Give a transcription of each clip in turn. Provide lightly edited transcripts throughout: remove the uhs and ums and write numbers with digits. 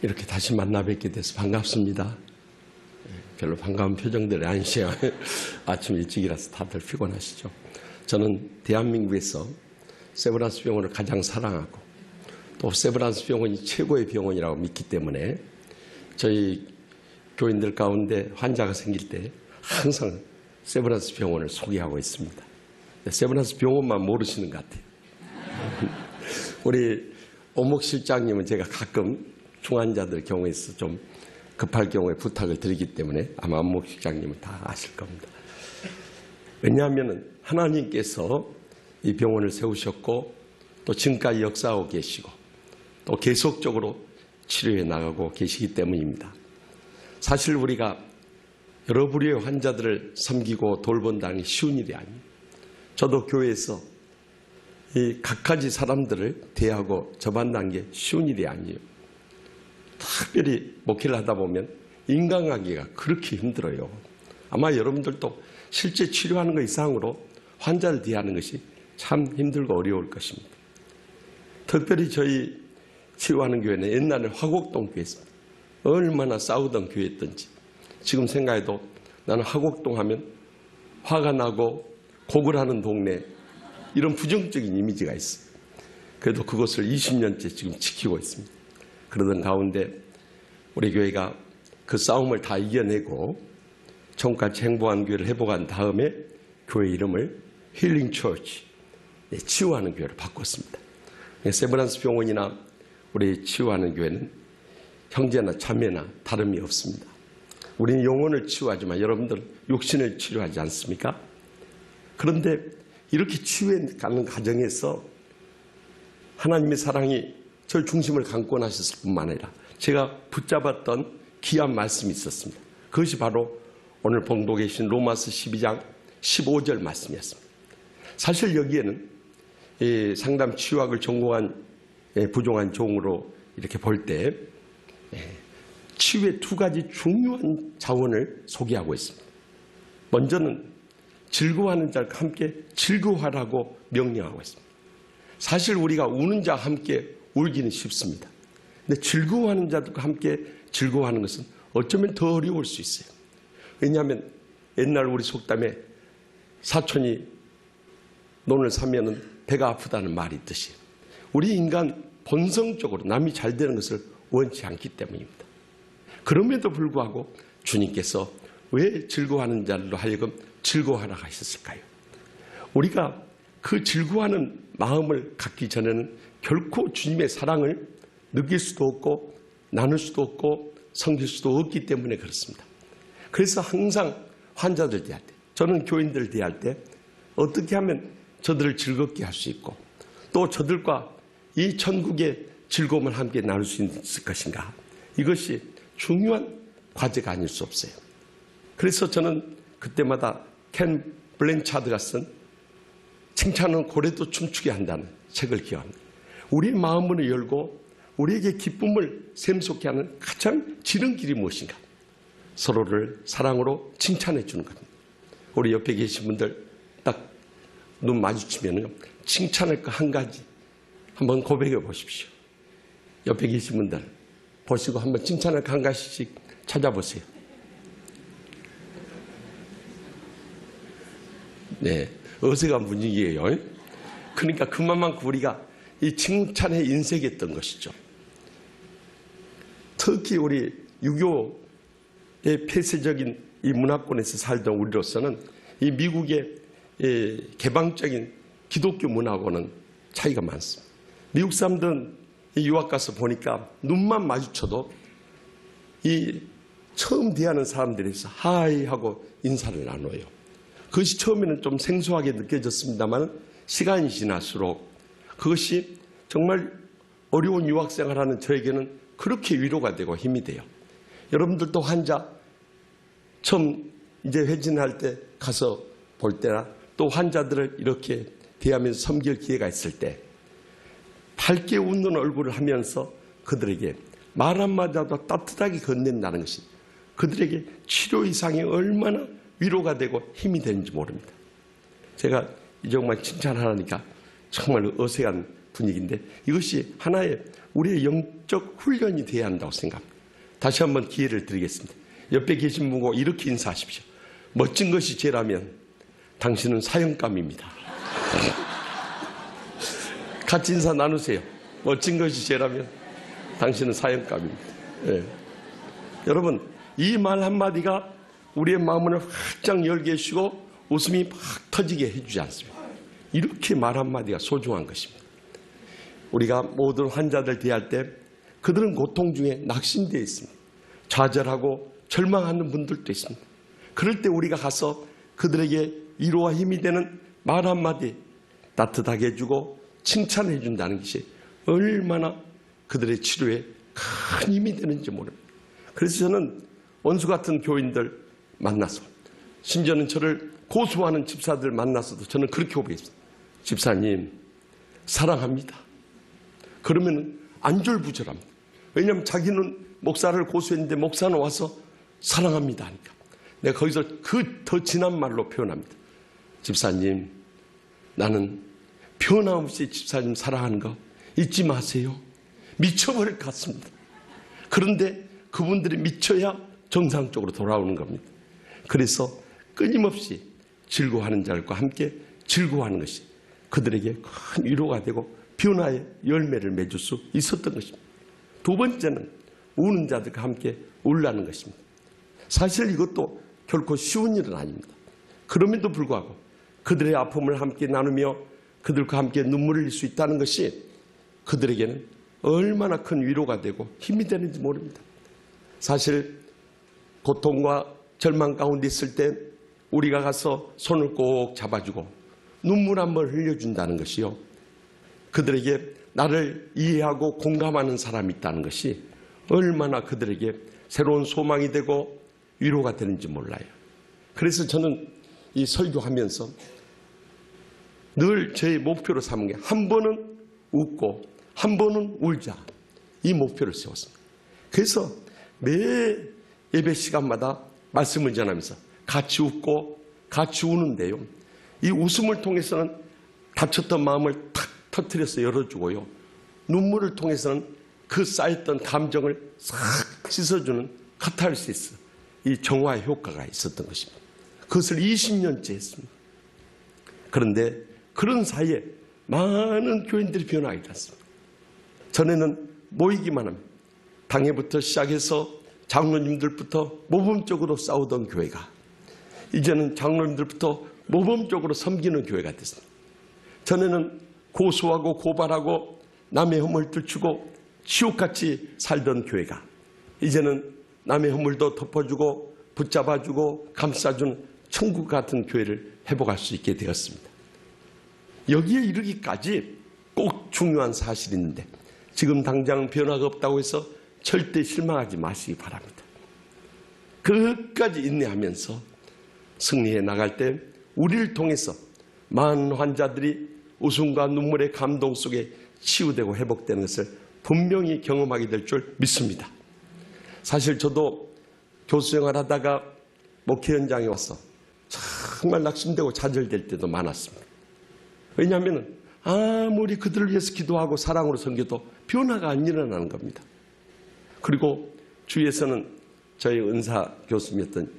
이렇게 다시 만나 뵙게 돼서 반갑습니다. 별로 반가운 표정들이 아니시요. 아침 일찍이라서 다들 피곤하시죠. 저는 대한민국에서 세브란스 병원을 가장 사랑하고 또 세브란스 병원이 최고의 병원이라고 믿기 때문에 저희 교인들 가운데 환자가 생길 때 항상 세브란스 병원을 소개하고 있습니다. 세브란스 병원만 모르시는 것 같아요. 우리 오목 실장님은 제가 가끔 중환자들 경우에서 좀 급할 경우에 부탁을 드리기 때문에 아마 오목 실장님은 다 아실 겁니다. 왜냐하면 하나님께서 이 병원을 세우셨고 또 지금까지 역사하고 계시고 또 계속적으로 치료해 나가고 계시기 때문입니다. 사실 우리가 여러 부류의 환자들을 섬기고 돌본다는 게 쉬운 일이 아니에요. 저도 교회에서 이 각가지 사람들을 대하고 접한다는 게 쉬운 일이 아니에요. 특별히 목회를 하다 보면 인간관계가 그렇게 힘들어요. 아마 여러분들도 실제 치료하는 것 이상으로 환자를 대하는 것이 참 힘들고 어려울 것입니다. 특별히 저희 치료하는 교회는 옛날에 화곡동 교회였습니다. 얼마나 싸우던 교회였던지 지금 생각해도 나는 화곡동 하면 화가 나고 곡을 하는 동네 이런 부정적인 이미지가 있어요. 그래도 그것을 20년째 지금 지키고 있습니다. 그러던 가운데 우리 교회가 그 싸움을 다 이겨내고 정같이 행복한 교회를 회복한 다음에 교회 이름을 힐링 처치, 치유하는 교회로 바꿨습니다. 세브란스 병원이나 우리 치유하는 교회는 형제나 자매나 다름이 없습니다. 우리는 영혼을 치유하지만 여러분들은 육신을 치료하지 않습니까? 그런데 이렇게 치유해 가는 과정에서 하나님의 사랑이 저 중심을 강권하셨을 뿐만 아니라 제가 붙잡았던 귀한 말씀이 있었습니다. 그것이 바로 오늘 봉독에 계신 로마서 12장 15절 말씀이었습니다. 사실 여기에는 상담 치유학을 전공한 부종한 종으로 이렇게 볼 때 치유의 두 가지 중요한 자원을 소개하고 있습니다. 먼저는 즐거워하는 자와 함께 즐거워하라고 명령하고 있습니다. 사실 우리가 우는 자와 함께 울기는 쉽습니다. 근데 즐거워하는 자들과 함께 즐거워하는 것은 어쩌면 더 어려울 수 있어요. 왜냐하면 옛날 우리 속담에 사촌이 논을 사면은 배가 아프다는 말이 있듯이 우리 인간 본성적으로 남이 잘 되는 것을 원치 않기 때문입니다. 그럼에도 불구하고 주님께서 왜 즐거워하는 자들로 하여금 즐거워하라 하셨을까요? 우리가 그 즐거워하는 마음을 갖기 전에는 결코 주님의 사랑을 느낄 수도 없고 나눌 수도 없고 섬길 수도 없기 때문에 그렇습니다. 그래서 항상 환자들 대할 때, 저는 교인들 대할 때 어떻게 하면 저들을 즐겁게 할 수 있고 또 저들과 이 천국의 즐거움을 함께 나눌 수 있을 것인가, 이것이 중요한 과제가 아닐 수 없어요. 그래서 저는 그때마다 켄 블랭차드가 쓴 칭찬은 고래도 춤추게 한다는 책을 기억합니다. 우리의 마음문을 열고 우리에게 기쁨을 샘솟게 하는 가장 지름길이 무엇인가? 서로를 사랑으로 칭찬해 주는 겁니다. 우리 옆에 계신 분들 딱 눈 마주치면 칭찬할 거 한 가지 한번 고백해 보십시오. 옆에 계신 분들 보시고 한번 칭찬할 거 한 가지씩 찾아보세요. 네, 어색한 분위기예요. 그러니까 그만큼 우리가 이 칭찬에 인색했던 것이죠. 특히 우리 유교의 폐쇄적인 이 문화권에서 살던 우리로서는 이 미국의 개방적인 기독교 문화하고는 차이가 많습니다. 미국 사람들은 유학 가서 보니까 눈만 마주쳐도 이 처음 대하는 사람들에서 하이 하고 인사를 나눠요. 그것이 처음에는 좀 생소하게 느껴졌습니다만 시간이 지날수록 그것이 정말 어려운 유학생활하는 저에게는 그렇게 위로가 되고 힘이 돼요. 여러분들도 환자 처음 이제 회진할 때 가서 볼 때나 또 환자들을 이렇게 대하면서 섬길 기회가 있을 때 밝게 웃는 얼굴을 하면서 그들에게 말 한마디라도 따뜻하게 건넨다는 것이 그들에게 치료 이상이 얼마나 위로가 되고 힘이 되는지 모릅니다. 제가 이 정말 칭찬하니까 정말 어색한 분위기인데 이것이 하나의 우리의 영적 훈련이 되어야 한다고 생각합니다. 다시 한번 기회를 드리겠습니다. 옆에 계신 분과 이렇게 인사하십시오. 멋진 것이 죄라면 당신은 사형감입니다. 같이 인사 나누세요. 멋진 것이 죄라면 당신은 사형감입니다. 네. 여러분, 이 말 한마디가 우리의 마음을 활짝 열게 해주시고 웃음이 막 터지게 해주지 않습니다. 이렇게 말 한마디가 소중한 것입니다. 우리가 모든 환자들 대할 때 그들은 고통 중에 낙심되어 있습니다. 좌절하고 절망하는 분들도 있습니다. 그럴 때 우리가 가서 그들에게 위로와 힘이 되는 말 한마디 따뜻하게 해주고 칭찬해 준다는 것이 얼마나 그들의 치료에 큰 힘이 되는지 모릅니다. 그래서 저는 원수 같은 교인들 만나서 심지어는 저를 고소하는 집사들 만나서도 저는 그렇게 고백했습니다. 집사님 사랑합니다. 그러면 안절부절합니다. 왜냐하면 자기는 목사를 고소했는데 목사는 와서 사랑합니다 하니까 내가 거기서 그 더 진한 말로 표현합니다. 집사님 나는 변함없이 집사님 사랑하는 거 잊지 마세요. 미쳐버릴 것 같습니다. 그런데 그분들이 미쳐야 정상적으로 돌아오는 겁니다. 그래서 끊임없이 즐거워하는 자들과 함께 즐거워하는 것이 그들에게 큰 위로가 되고 변화의 열매를 맺을 수 있었던 것입니다. 두 번째는 우는 자들과 함께 울라는 것입니다. 사실 이것도 결코 쉬운 일은 아닙니다. 그럼에도 불구하고 그들의 아픔을 함께 나누며 그들과 함께 눈물을 흘릴 수 있다는 것이 그들에게는 얼마나 큰 위로가 되고 힘이 되는지 모릅니다. 사실 고통과 절망 가운데 있을 때 우리가 가서 손을 꼭 잡아주고 눈물 한번 흘려준다는 것이요. 그들에게 나를 이해하고 공감하는 사람이 있다는 것이 얼마나 그들에게 새로운 소망이 되고 위로가 되는지 몰라요. 그래서 저는 이 설교하면서 늘 제 목표로 삼은 게 한 번은 웃고 한 번은 울자. 이 목표를 세웠습니다. 그래서 매 예배 시간마다 말씀을 전하면서 같이 웃고 같이 우는데요. 이 웃음을 통해서는 다쳤던 마음을 탁 터뜨려서 열어주고요. 눈물을 통해서는 그 쌓였던 감정을 싹 씻어주는 카타르시스, 이 정화의 효과가 있었던 것입니다. 그것을 20년째 했습니다. 그런데 그런 사이에 많은 교인들이 변화하지 않습니다. 전에는 모이기만 합니다. 당회부터 시작해서 장로님들부터 모범적으로 싸우던 교회가 이제는 장로님들부터 모범적으로 섬기는 교회가 됐습니다. 전에는 고소하고 고발하고 남의 허물 들추고 지옥같이 살던 교회가 이제는 남의 허물도 덮어주고 붙잡아주고 감싸주는 천국 같은 교회를 회복할 수 있게 되었습니다. 여기에 이르기까지 꼭 중요한 사실이 있는데 지금 당장 변화가 없다고 해서 절대 실망하지 마시기 바랍니다. 끝까지 인내하면서 승리해 나갈 때 우리를 통해서 많은 환자들이 웃음과 눈물의 감동 속에 치유되고 회복되는 것을 분명히 경험하게 될 줄 믿습니다. 사실 저도 교수 생활하다가 목회 현장에 와서 정말 낙심되고 좌절될 때도 많았습니다. 왜냐하면 아무리 그들을 위해서 기도하고 사랑으로 섬겨도 변화가 안 일어나는 겁니다. 그리고 주위에서는 저희 은사 교수님이었던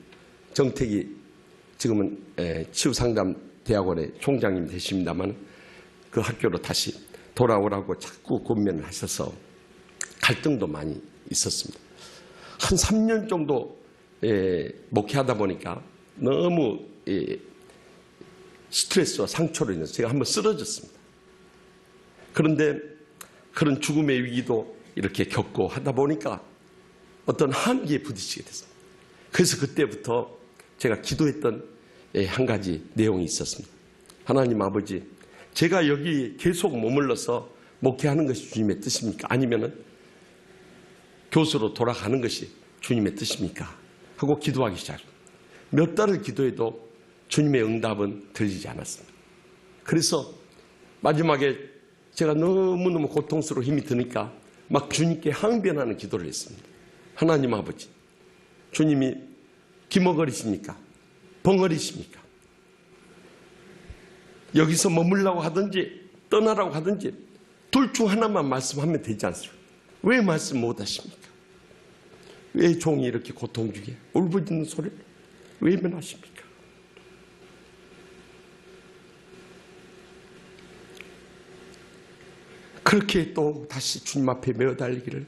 정택이 지금은 치유상담대학원의 총장님이 되십니다만 그 학교로 다시 돌아오라고 자꾸 권면을 하셔서 갈등도 많이 있었습니다. 한 3년 정도 목회하다 보니까 너무 스트레스와 상처로 인해서 제가 한번 쓰러졌습니다. 그런데 그런 죽음의 위기도 이렇게 겪고 하다 보니까 어떤 한계에 부딪히게 됐습니다. 그래서 그때부터 제가 기도했던 한 가지 내용이 있었습니다. 하나님 아버지, 제가 여기 계속 머물러서 목회하는 것이 주님의 뜻입니까? 아니면은 교수로 돌아가는 것이 주님의 뜻입니까? 하고 기도하기 시작합니다. 몇 달을 기도해도 주님의 응답은 들리지 않았습니다. 그래서 마지막에 제가 너무너무 고통스러워 힘이 드니까 막 주님께 항변하는 기도를 했습니다. 하나님 아버지, 주님이 기머거리십니까? 벙어리십니까? 여기서 머물라고 하든지 떠나라고 하든지 둘 중 하나만 말씀하면 되지 않습니까? 왜 말씀 못 하십니까? 왜 종이 이렇게 고통 주게 울부짖는 소리를 왜만 하십니까? 그렇게 또 다시 주님 앞에 메어 달리기를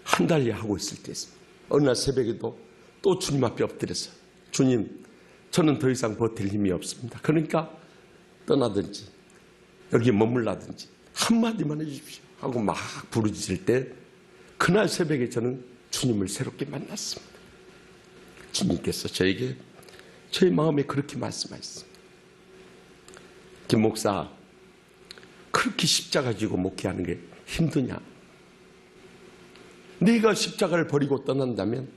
한 달이 하고 있을 때였습니다. 어느 날 새벽에도 또 주님 앞에 엎드려서 주님, 저는 더 이상 버틸 힘이 없습니다. 그러니까 떠나든지 여기 머물라든지 한마디만 해주십시오 하고 막 부르짖을 때 그날 새벽에 저는 주님을 새롭게 만났습니다. 주님께서 저에게 저의 마음에 그렇게 말씀하셨습니다. 김 목사, 그렇게 십자가 지고 목회하는 게 힘드냐? 네가 십자가를 버리고 떠난다면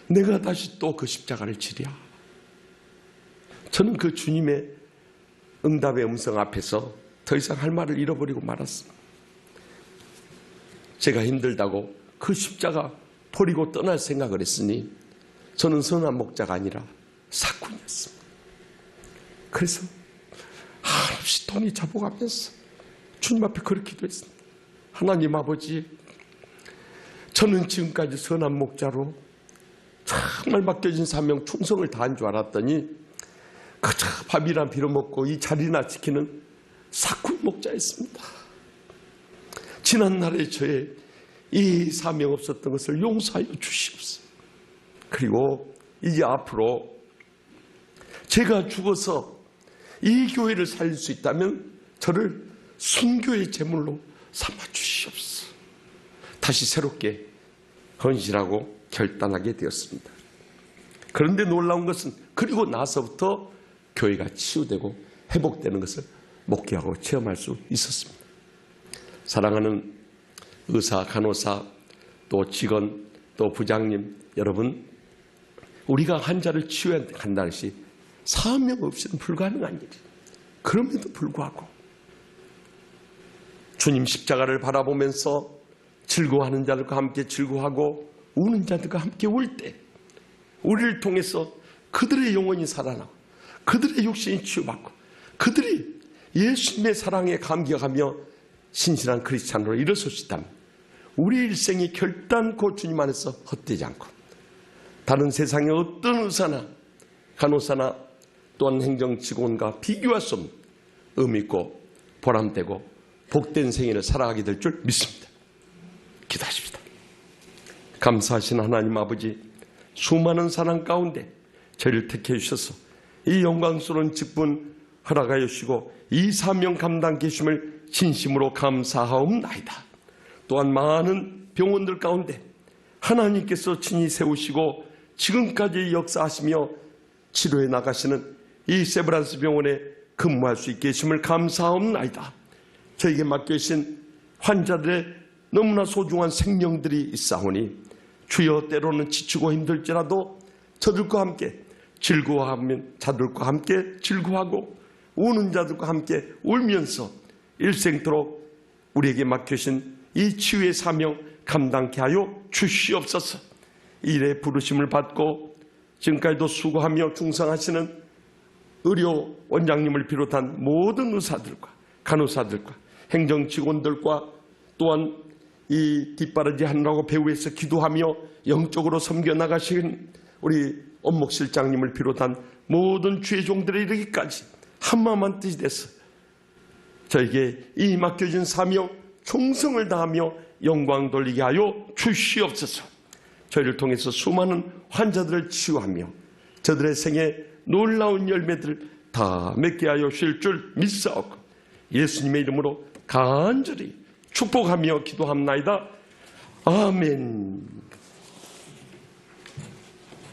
내가 다시 또 그 십자가를 지랴. 저는 그 주님의 응답의 음성 앞에서 더 이상 할 말을 잃어버리고 말았습니다. 제가 힘들다고 그 십자가 버리고 떠날 생각을 했으니 저는 선한 목자가 아니라 사꾼이었습니다. 그래서 한없이 돈이 잡아가면서 주님 앞에 그렇게 기도했습니다. 하나님 아버지, 저는 지금까지 선한 목자로 정말 맡겨진 사명 충성을 다한 줄 알았더니 그저 밥이나 빌어먹고 이 자리나 지키는 사꾼 목자였습니다. 지난날에 저의 이 사명 없었던 것을 용서하여 주시옵소서. 그리고 이제 앞으로 제가 죽어서 이 교회를 살릴 수 있다면 저를 순교의 제물로 삼아 주시옵소서. 다시 새롭게 헌신하고 결단하게 되었습니다. 그런데 놀라운 것은 그리고 나서부터 교회가 치유되고 회복되는 것을 목격하고 체험할 수 있었습니다. 사랑하는 의사, 간호사, 또 직원, 또 부장님 여러분, 우리가 환자를 치유한다는 것이 사명 없이는 불가능한 일이에요. 그럼에도 불구하고 주님 십자가를 바라보면서 즐거워하는 자들과 함께 즐거워하고 우는 자들과 함께 울 때 우리를 통해서 그들의 영혼이 살아나고 그들의 육신이 치유받고 그들이 예수님의 사랑에 감격하며 신실한 크리스찬으로 일어설 수 있다면 우리 일생이 결단코 주님 안에서 헛되지 않고 다른 세상의 어떤 의사나 간호사나 또한 행정직원과 비교할 수 없는 의미있고 보람되고 복된 생애를 살아가게 될 줄 믿습니다. 기도하십시다. 감사하신 하나님 아버지, 수많은 사랑 가운데 저희를 택해 주셔서 이 영광스러운 직분 허락하여 주시고 이 사명 감당 계심을 진심으로 감사하옵나이다. 또한 많은 병원들 가운데 하나님께서 친히 세우시고 지금까지 역사하시며 치료해 나가시는 이 세브란스 병원에 근무할 수 있게 하심을 감사하옵나이다. 저에게 맡겨주신 환자들의 너무나 소중한 생명들이 있사오니 주여, 때로는 지치고 힘들지라도 저들과 함께 즐거워하면 자들과 함께 즐거워하고 우는 자들과 함께 울면서 일생토록 우리에게 맡겨진 이 치유의 사명 감당케 하여 주시옵소서. 일에 부르심을 받고 지금까지도 수고하며 충성하시는 의료 원장님을 비롯한 모든 의사들과 간호사들과 행정직원들과 또한 이 뒷바라지 하느라고 배후에서 기도하며 영적으로 섬겨나가신 우리 엄목 실장님을 비롯한 모든 주의 종들에 이르기까지 한마음 한뜻이 돼서 저에게 이 맡겨진 사명 충성을 다하며 영광 돌리게 하여 주시옵소서. 저희를 통해서 수많은 환자들을 치유하며 저들의 생에 놀라운 열매들을 다 맺게 하여 주실 줄 믿사옵고 예수님의 이름으로 간절히 축복하며 기도합나이다. 아멘.